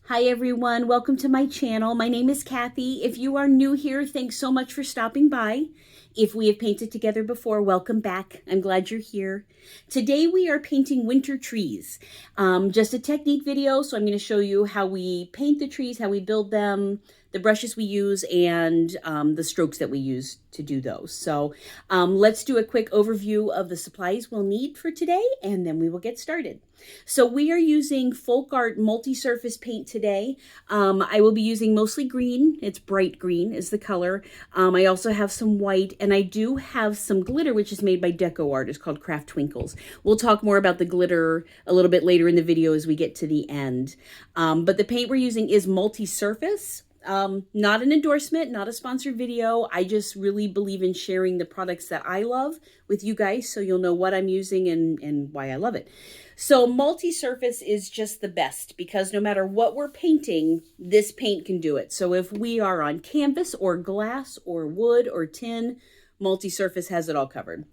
Hi everyone, welcome to my channel. My name is Kathy. If you are new here, thanks so much for stopping by. If we have painted together before, welcome back. I'm glad you're here. Today we are painting winter trees. Just a technique video, so I'm going to show you how we paint the trees, how we build them, the brushes we use, and the strokes that we use to do those. So let's do a quick overview of the supplies we'll need for today, and then we will get started. So we are using FolkArt multi-surface paint today. I will be using mostly green. It's bright green is the color. I also have some white, and I do have some glitter, which is made by DecoArt. It's called Craft Twinkles. We'll talk more about the glitter a little bit later in the video as we get to the end. But the paint we're using is multi-surface. Not an endorsement, not a sponsored video. I just really believe in sharing the products that I love with you guys so you'll know what I'm using and why I love it. So multi-surface is just the best because no matter what we're painting, this paint can do it. So if we are on canvas or glass or wood or tin, multi-surface has it all covered.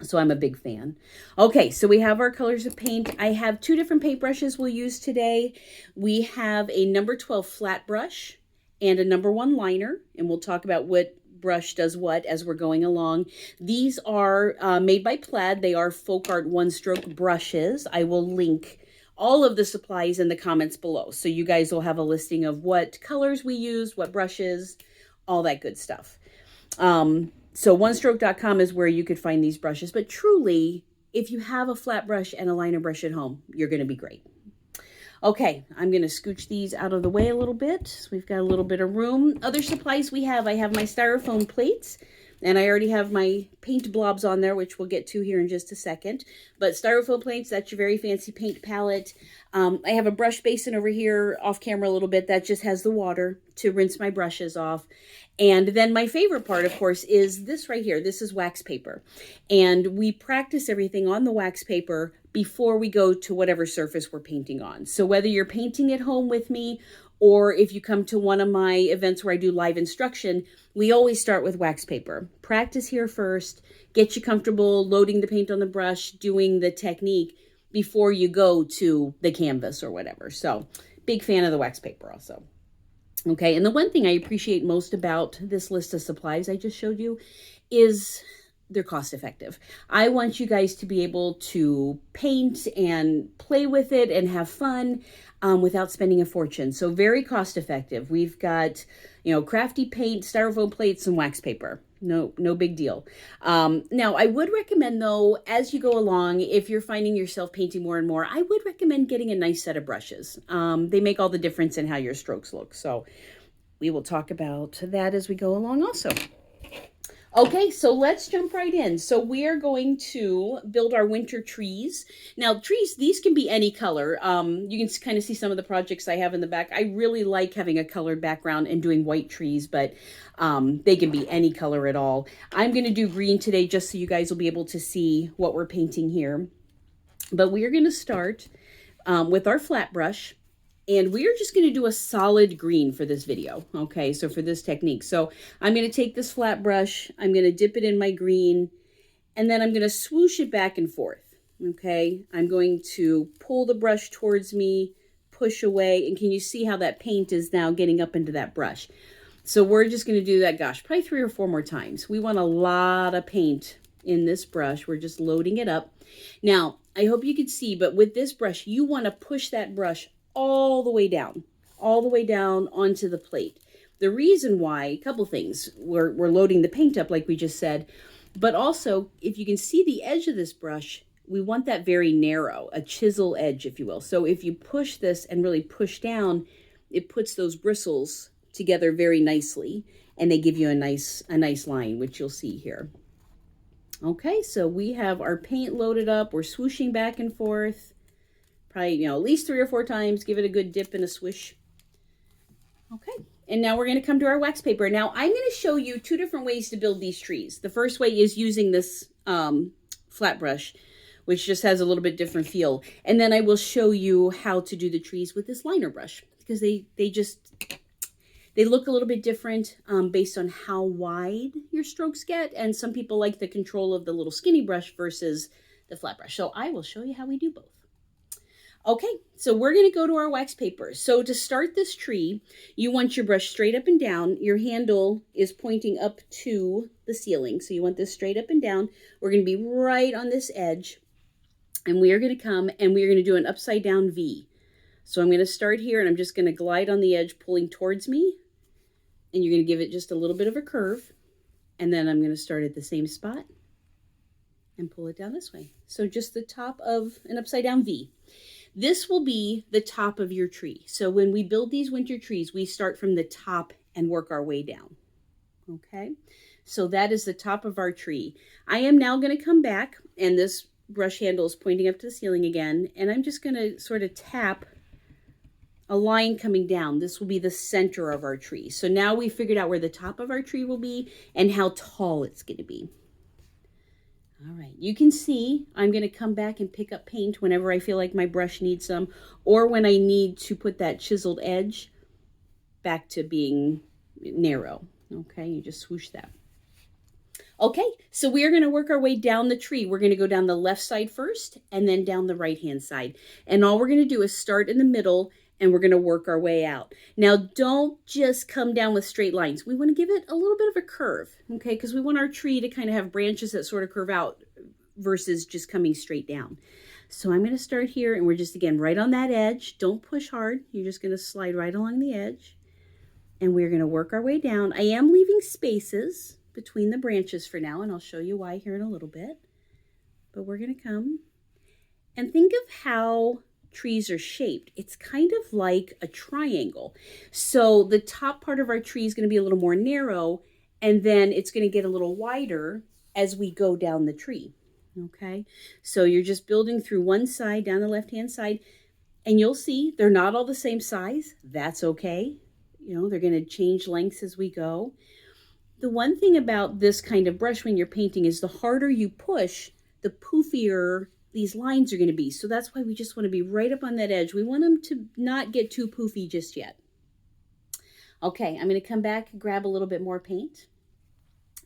So I'm a big fan. Okay, so we have our colors of paint. I have two different paintbrushes we'll use today. We have a number 12 flat brush and a number 1 liner, and we'll talk about what brush does what as we're going along. These are made by Plaid. They are FolkArt one-stroke brushes. I will link all of the supplies in the comments below, so you guys will have a listing of what colors we use, what brushes, all that good stuff. So onestroke.com is where you could find these brushes, but truly, if you have a flat brush and a liner brush at home, you're going to be great. Okay, I'm going to scooch these out of the way a little bit. So we've got a little bit of room. Other supplies we have, I have my styrofoam plates, and I already have my paint blobs on there, which we'll get to here in just a second. But styrofoam plates, that's your very fancy paint palette. I have a brush basin over here off camera a little bit that just has the water to rinse my brushes off. And then my favorite part, of course, is this right here. This is wax paper. And we practice everything on the wax paper before we go to whatever surface we're painting on. So whether you're painting at home with me or if you come to one of my events where I do live instruction, we always start with wax paper. Practice here first, get you comfortable loading the paint on the brush, doing the technique before you go to the canvas or whatever. So big fan of the wax paper also. Okay, and the one thing I appreciate most about this list of supplies I just showed you is they're cost effective. I want you guys to be able to paint and play with it and have fun without spending a fortune. So very cost effective. We've got, crafty paint, styrofoam plates, and wax paper. No big deal. Now, I would recommend, though, as you go along, if you're finding yourself painting more and more, I would recommend getting a nice set of brushes. They make all the difference in how your strokes look. So we will talk about that as we go along also. Okay, so let's jump right in. So we are going to build our winter trees. Now, trees, these can be any color. You can kind of see some of the projects I have in the back. I really like having a colored background and doing white trees, but they can be any color at all. I'm going to do green today just so you guys will be able to see what we're painting here. But we are going to start with our flat brush. And we are just going to do a solid green for this video, okay, so for this technique. So I'm going to take this flat brush, I'm going to dip it in my green, and then I'm going to swoosh it back and forth, okay? I'm going to pull the brush towards me, push away, and can you see how that paint is now getting up into that brush? So we're just going to do that, gosh, probably 3 or 4 more times. We want a lot of paint in this brush. We're just loading it up. Now, I hope you can see, but with this brush, you want to push that brush all the way down onto the plate. The reason why, a couple things, we're loading the paint up like we just said, but also if you can see the edge of this brush, we want that very narrow, a chisel edge, if you will. So if you push this and really push down, it puts those bristles together very nicely and they give you a nice line, which you'll see here. Okay, so we have our paint loaded up, we're swooshing back and forth. Probably, at least 3 or 4 times. Give it a good dip and a swish. Okay, and now we're going to come to our wax paper. Now, I'm going to show you 2 different ways to build these trees. The first way is using this flat brush, which just has a little bit different feel. And then I will show you how to do the trees with this liner brush, because they look a little bit different based on how wide your strokes get. And some people like the control of the little skinny brush versus the flat brush. So I will show you how we do both. Okay, so we're going to go to our wax paper. So to start this tree, you want your brush straight up and down. Your handle is pointing up to the ceiling. So you want this straight up and down. We're going to be right on this edge. And we are going to come and we are going to do an upside down V. So I'm going to start here and I'm just going to glide on the edge pulling towards me. And you're going to give it just a little bit of a curve. And then I'm going to start at the same spot and pull it down this way. So just the top of an upside down V. This will be the top of your tree. So when we build these winter trees, we start from the top and work our way down. Okay, so that is the top of our tree. I am now going to come back, and this brush handle is pointing up to the ceiling again, and I'm just going to sort of tap a line coming down. This will be the center of our tree. So now we figured out where the top of our tree will be and how tall it's going to be. All right, you can see I'm going to come back and pick up paint whenever I feel like my brush needs some, or when I need to put that chiseled edge back to being narrow. Okay, you just swoosh that. Okay, so we are going to work our way down the tree. We're going to go down the left side first and then down the right-hand side. And all we're going to do is start in the middle and we're going to work our way out. Now, don't just come down with straight lines. We want to give it a little bit of a curve, okay? Because we want our tree to kind of have branches that sort of curve out versus just coming straight down. So I'm going to start here and we're just, again, right on that edge. Don't push hard. You're just going to slide right along the edge. And we're going to work our way down. I am leaving spaces between the branches for now, and I'll show you why here in a little bit. But we're going to come and think of how trees are shaped. It's kind of like a triangle. So the top part of our tree is going to be a little more narrow, and then it's going to get a little wider as we go down the tree. Okay, so you're just building through one side, down the left-hand side, and you'll see they're not all the same size. That's okay. You know, they're going to change lengths as we go. The one thing about this kind of brush when you're painting is the harder you push, the poofier these lines are going to be. So that's why we just want to be right up on that edge. We want them to not get too poofy just yet. Okay, I'm going to come back and grab a little bit more paint.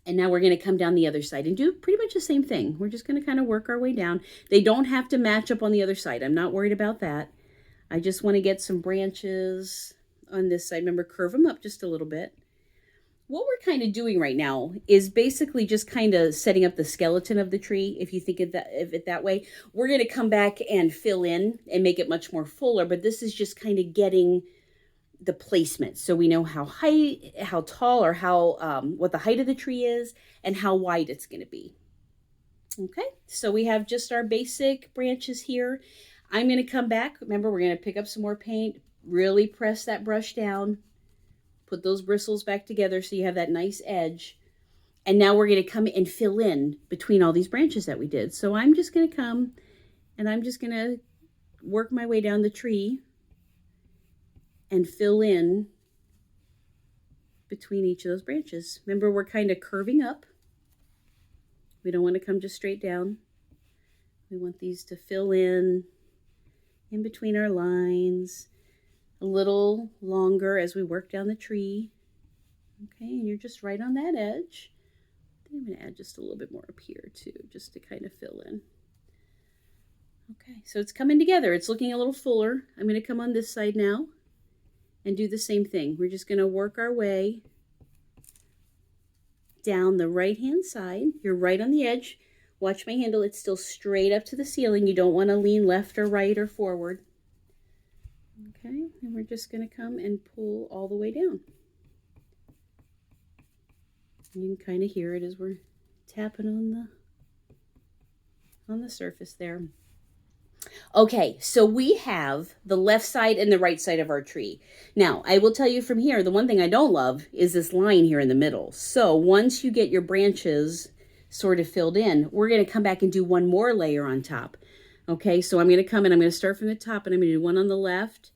And now we're going to come down the other side and do pretty much the same thing. We're just going to kind of work our way down. They don't have to match up on the other side. I'm not worried about that. I just want to get some branches on this side. Remember, curve them up just a little bit. What we're kind of doing right now is basically just kind of setting up the skeleton of the tree, if you think of it that way. We're going to come back and fill in and make it much more fuller, but this is just kind of getting the placement. So we know how high, how tall, or how what the height of the tree is and how wide it's going to be. Okay, so we have just our basic branches here. I'm going to come back. Remember, we're going to pick up some more paint, really press that brush down. Put those bristles back together so you have that nice edge. And now we're going to come and fill in between all these branches that we did. So I'm just going to come and I'm just going to work my way down the tree and fill in between each of those branches. Remember, we're kind of curving up. We don't want to come just straight down. We want these to fill in between our lines. A little longer as we work down the tree. Okay, and you're just right on that edge. I'm going to add just a little bit more up here too, just to kind of fill in. Okay, so it's coming together. It's looking a little fuller. I'm going to come on this side now and do the same thing. We're just going to work our way down the right-hand side. You're right on the edge. Watch my handle. It's still straight up to the ceiling. You don't want to lean left or right or forward. Okay, and we're just going to come and pull all the way down. You can kind of hear it as we're tapping on the surface there. Okay, so we have the left side and the right side of our tree. Now, I will tell you from here, the one thing I don't love is this line here in the middle. So once you get your branches sort of filled in, we're going to come back and do one more layer on top. Okay, so I'm going to come and I'm going to start from the top and I'm going to do one on the left,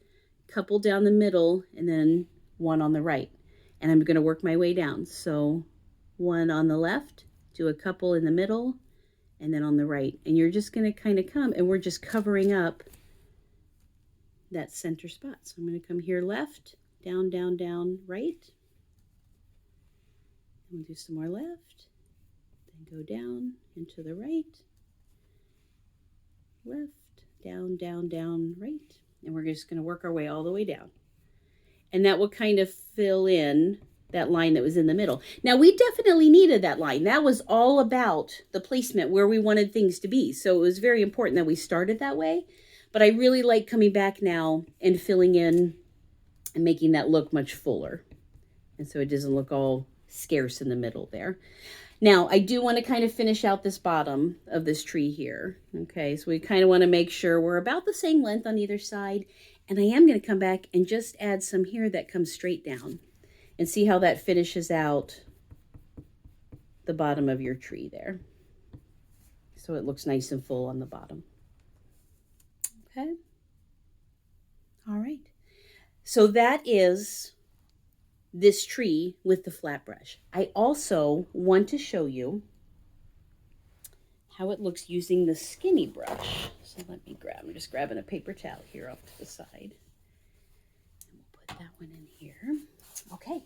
couple down the middle, and then one on the right. And I'm going to work my way down. So one on the left, do a couple in the middle, and then on the right. And you're just going to kind of come and we're just covering up that center spot. So I'm going to come here left, down, down, down, right. And we'll do some more left, then go down into the right, left, down, down, down, right. And we're just going to work our way all the way down. And that will kind of fill in that line that was in the middle. Now, we definitely needed that line. That was all about the placement, where we wanted things to be. So it was very important that we started that way. But I really like coming back now and filling in and making that look much fuller. And so it doesn't look all scarce in the middle there. Now, I do want to kind of finish out this bottom of this tree here. Okay, so we kind of want to make sure we're about the same length on either side. And I am going to come back and just add some here that comes straight down. And see how that finishes out the bottom of your tree there. So it looks nice and full on the bottom. Okay. All right. So that is this tree with the flat brush. I also want to show you how it looks using the skinny brush. So let me I'm just grabbing a paper towel here off to the side. And we'll put that one in here. Okay,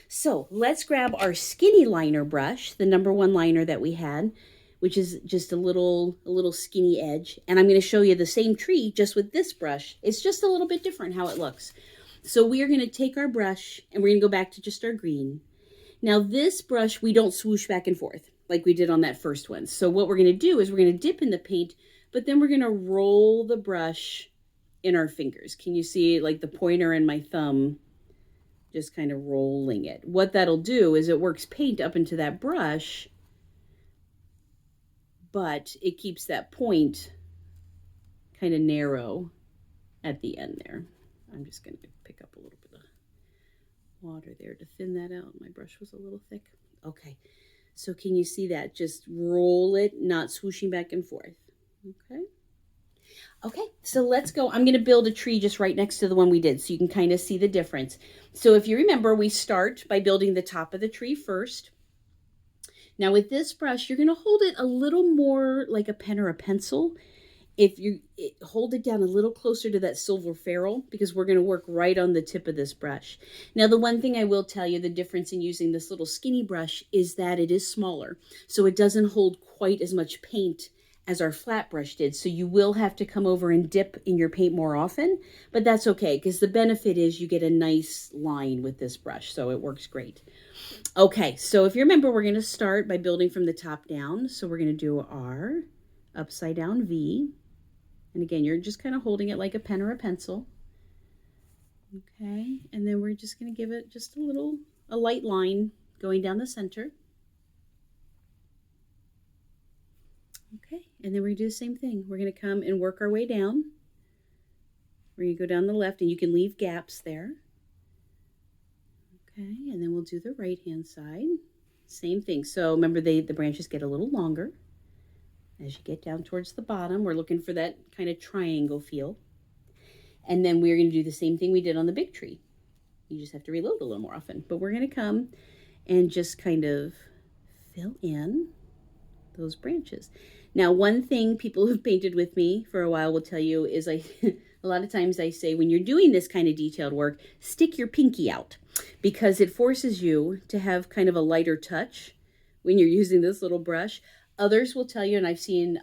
so let's grab our skinny liner brush, the #1 liner that we had, which is just a little skinny edge. And I'm going to show you the same tree just with this brush. It's just a little bit different how it looks. So we are going to take our brush and we're going to go back to just our green. Now this brush, we don't swoosh back and forth like we did on that first one. So what we're going to do is we're going to dip in the paint, but then we're going to roll the brush in our fingers. Can you see like the pointer and my thumb just kind of rolling it? What that'll do is it works paint up into that brush, but it keeps that point kind of narrow at the end there. I'm just going to pick up a little bit of water there to thin that out. My brush was a little thick. Okay, so can you see that? Just roll it, not swooshing back and forth. Okay. Okay, so let's go. I'm going to build a tree just right next to the one we did so you can kind of see the difference. So if you remember, we start by building the top of the tree first. Now with this brush, you're going to hold it a little more like a pen or a pencil. If you hold it down a little closer to that silver ferrule, because we're going to work right on the tip of this brush. Now, the one thing I will tell you, the difference in using this little skinny brush is that it is smaller. So it doesn't hold quite as much paint as our flat brush did. So you will have to come over and dip in your paint more often, but that's okay because the benefit is you get a nice line with this brush. So it works great. Okay, so if you remember, we're going to start by building from the top down. So we're going to do our upside down V. And again, you're just kind of holding it like a pen or a pencil. Okay, and then we're just going to give it just a light line going down the center. Okay, and then we're going to do the same thing. We're going to come and work our way down. We're going to go down the left, and you can leave gaps there. Okay, and then we'll do the right-hand side. Same thing. So remember, the branches get a little longer. As you get down towards the bottom, we're looking for that kind of triangle feel. And then we're going to do the same thing we did on the big tree. You just have to reload a little more often. But we're going to come and just kind of fill in those branches. Now, one thing people who've painted with me for a while will tell you is a lot of times I say when you're doing this kind of detailed work, stick your pinky out because it forces you to have kind of a lighter touch when you're using this little brush. Others will tell you, and I've seen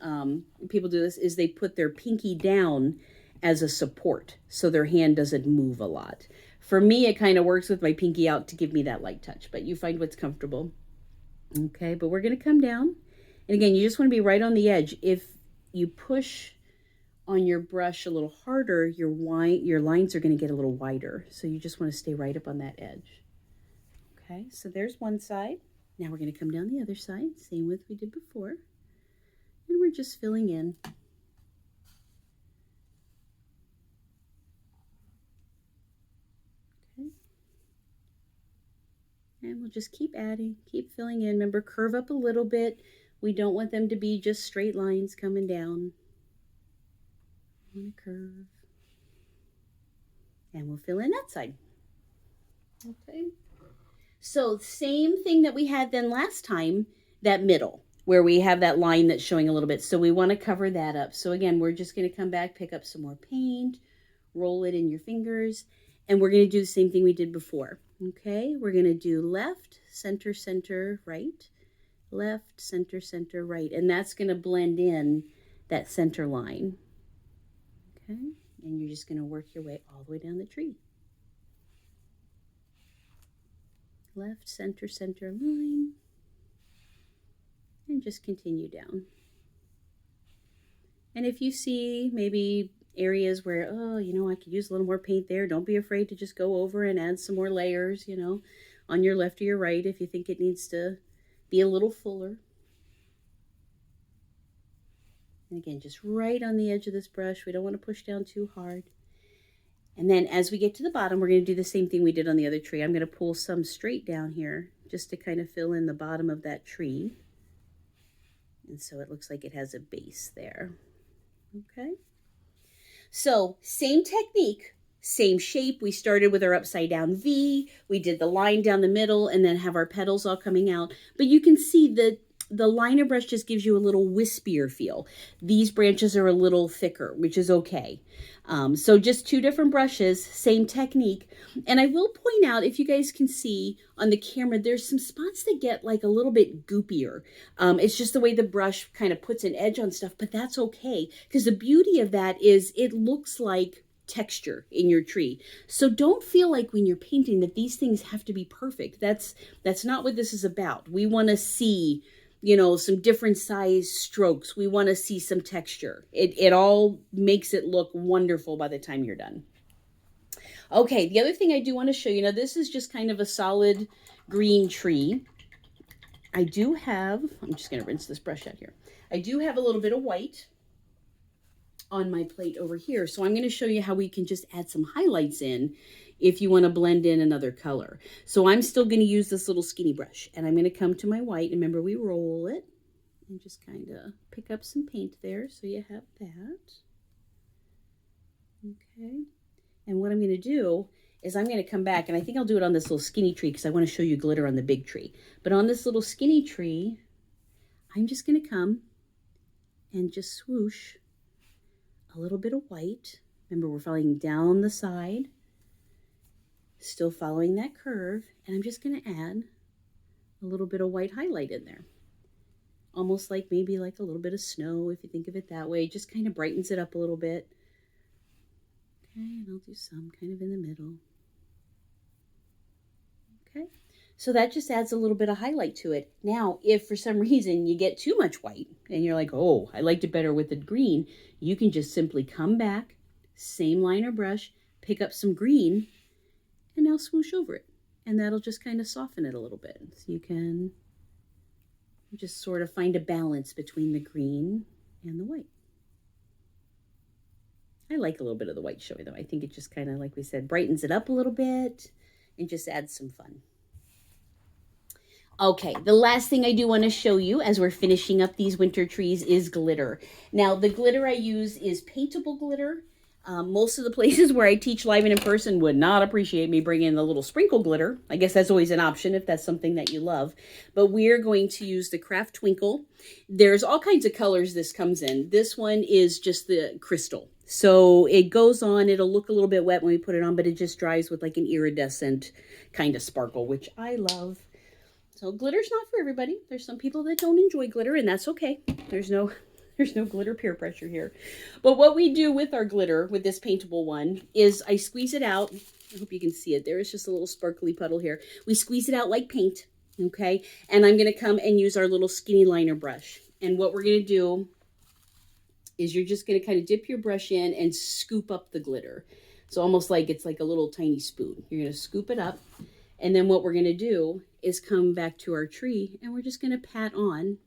people do this, is they put their pinky down as a support so their hand doesn't move a lot. For me, it kind of works with my pinky out to give me that light touch, but you find what's comfortable. Okay, but we're going to come down. And again, you just want to be right on the edge. If you push on your brush a little harder, your lines are going to get a little wider. So you just want to stay right up on that edge. Okay, so there's one side. Now we're going to come down the other side, same with we did before. And we're just filling in. Okay. And we'll just keep adding, keep filling in. Remember, curve up a little bit. We don't want them to be just straight lines coming down. I'm going to curve. And we'll fill in that side. Okay. So same thing that we had then last time, that middle, where we have that line that's showing a little bit. So we want to cover that up. So again, we're just going to come back, pick up some more paint, roll it in your fingers, and we're going to do the same thing we did before. Okay, we're going to do left, center, center, right, left, center, center, right. And that's going to blend in that center line. Okay, and you're just going to work your way all the way down the tree. Left, center, center line, and just continue down. And if you see maybe areas where, oh, you know, I could use a little more paint there, don't be afraid to just go over and add some more layers, you know, on your left or your right if you think it needs to be a little fuller. And again, just right on the edge of this brush. We don't want to push down too hard. And then as we get to the bottom, we're going to do the same thing we did on the other tree. I'm going to pull some straight down here just to kind of fill in the bottom of that tree. And so it looks like it has a base there. Okay. So same technique, same shape. We started with our upside down V. We did the line down the middle and then have our petals all coming out. But you can see that the liner brush just gives you a little wispier feel. These branches are a little thicker, which is okay. So just two different brushes, same technique. And I will point out, if you guys can see on the camera, there's some spots that get like a little bit goopier. It's just the way the brush kind of puts an edge on stuff, but that's okay. Because the beauty of that is it looks like texture in your tree. So don't feel like when you're painting that these things have to be perfect. That's not what this is about. We want to see, you know, some different size strokes. We want to see some texture. It all makes it look wonderful by the time you're done. Okay, the other thing I do want to show you, now this is just kind of a solid green tree. I do have, I'm just going to rinse this brush out here. I do have a little bit of white on my plate over here. So I'm going to show you how we can just add some highlights in if you want to blend in another color. So I'm still going to use this little skinny brush, and I'm going to come to my white. Remember, we roll it and just kind of pick up some paint there. So you have that. Okay. And what I'm going to do is I'm going to come back, and I think I'll do it on this little skinny tree because I want to show you glitter on the big tree. But on this little skinny tree, I'm just going to come and just swoosh a little bit of white. Remember, we're following down the side, still following that curve, and I'm just going to add a little bit of white highlight in there. Almost like maybe like a little bit of snow, if you think of it that way. Just kind of brightens it up a little bit. Okay, and I'll do some kind of in the middle. Okay, so that just adds a little bit of highlight to it. Now, if for some reason you get too much white and you're like, oh, I liked it better with the green, you can just simply come back, same liner brush, pick up some green, and now swoosh over it. And that'll just kind of soften it a little bit. So you can just sort of find a balance between the green and the white. I like a little bit of the white showing though. I think it just kind of, like we said, brightens it up a little bit and just adds some fun. Okay, the last thing I do want to show you as we're finishing up these winter trees is glitter. Now, the glitter I use is paintable glitter. Most of the places where I teach live and in person would not appreciate me bringing in the little sprinkle glitter. I guess that's always an option if that's something that you love. But we're going to use the craft Twinkle. There's all kinds of colors this comes in. This one is just the crystal. So it goes on, it'll look a little bit wet when we put it on, but it just dries with like an iridescent kind of sparkle, which I love. So glitter's not for everybody. There's some people that don't enjoy glitter, and that's okay. There's no glitter peer pressure here. But what we do with our glitter, with this paintable one, is I squeeze it out. I hope you can see it. There is just a little sparkly puddle here. We squeeze it out like paint, okay? And I'm going to come and use our little skinny liner brush. And what we're going to do is you're just going to kind of dip your brush in and scoop up the glitter. So almost like it's like a little tiny spoon. You're going to scoop it up. And then what we're going to do is come back to our tree and we're just going to pat on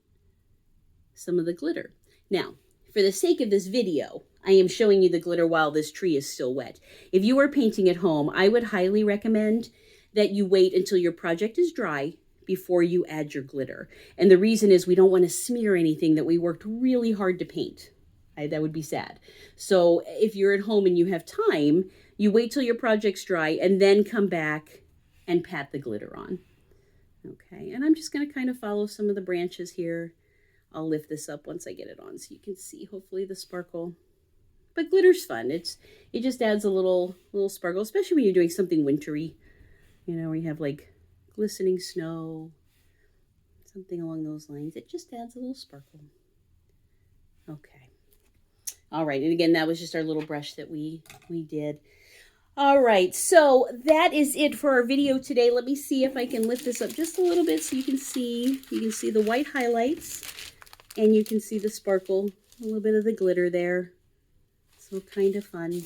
some of the glitter. Now, for the sake of this video, I am showing you the glitter while this tree is still wet. If you are painting at home, I would highly recommend that you wait until your project is dry before you add your glitter. And the reason is we don't want to smear anything that we worked really hard to paint. That would be sad. So if you're at home and you have time, you wait till your project's dry and then come back and pat the glitter on. Okay, and I'm just going to kind of follow some of the branches here. I'll lift this up once I get it on so you can see, hopefully, the sparkle. But glitter's fun. It just adds a little sparkle, especially when you're doing something wintry, you know, where you have like glistening snow, something along those lines. It just adds a little sparkle. Okay. All right, and again, that was just our little brush that we did. All right, so that is it for our video today. Let me see if I can lift this up just a little bit so you can see. You can see the white highlights, and you can see the sparkle, a little bit of the glitter there. So kind of fun.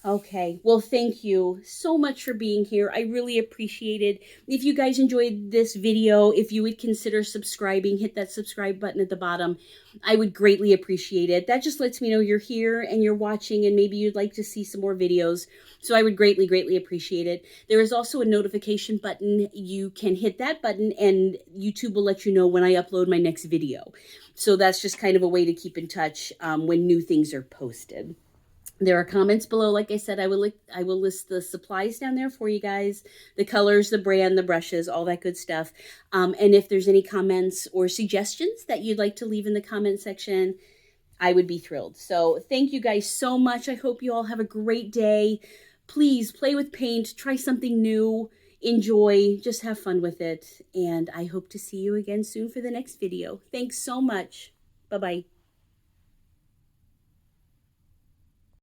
Okay, well, thank you so much for being here. I really appreciate it. If you guys enjoyed this video, if you would consider subscribing, hit that subscribe button at the bottom. I would greatly appreciate it. That just lets me know you're here and you're watching, and maybe you'd like to see some more videos. So I would greatly, greatly appreciate it. There is also a notification button. You can hit that button and YouTube will let you know when I upload my next video. So that's just kind of a way to keep in touch when new things are posted. There are comments below. Like I said, I will list the supplies down there for you guys, the colors, the brand, the brushes, all that good stuff. And if there's any comments or suggestions that you'd like to leave in the comment section, I would be thrilled. So thank you guys so much. I hope you all have a great day. Please play with paint, try something new, enjoy, just have fun with it. And I hope to see you again soon for the next video. Thanks so much. Bye-bye.